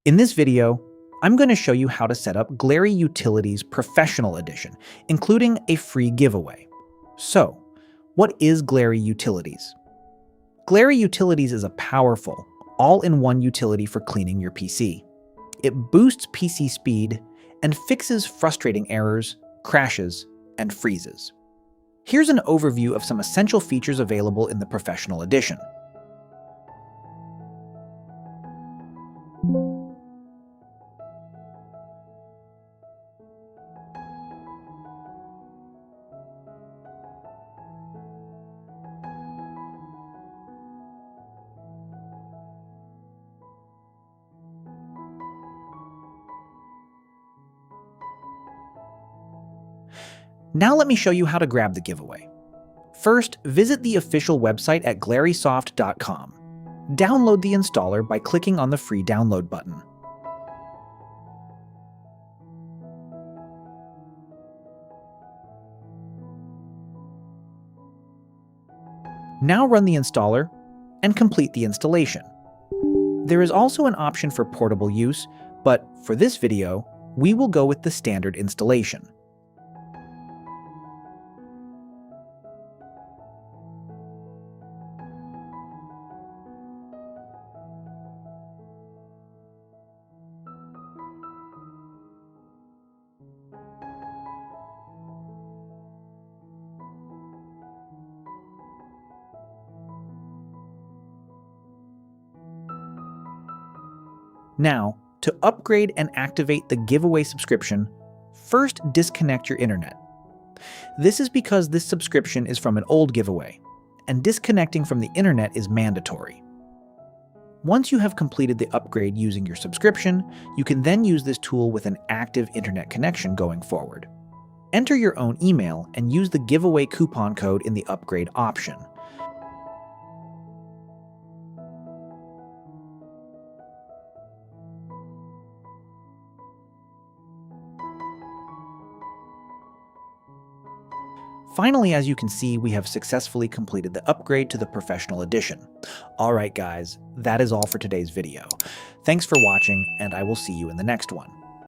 In this video, I'm going to show you how to set up Glary Utilities Professional Edition, including a free giveaway. So, what is Glary Utilities? Glary Utilities is a powerful, all-in-one utility for cleaning your PC. It boosts PC speed and fixes frustrating errors, crashes, and freezes. Here's an overview of some essential features available in the Professional Edition. Now let me show you how to grab the giveaway. First, visit the official website at glarysoft.com. Download the installer by clicking on the free download button. Now run the installer and complete the installation. There is also an option for portable use, but for this video, we will go with the standard installation. Now, to upgrade and activate the giveaway subscription, first disconnect your internet. This is because this subscription is from an old giveaway, and disconnecting from the internet is mandatory. Once you have completed the upgrade using your subscription, you can then use this tool with an active internet connection going forward. Enter your own email and use the giveaway coupon code in the upgrade option. Finally, as you can see, we have successfully completed the upgrade to the Professional Edition. Alright guys, that is all for today's video. Thanks for watching, and I will see you in the next one.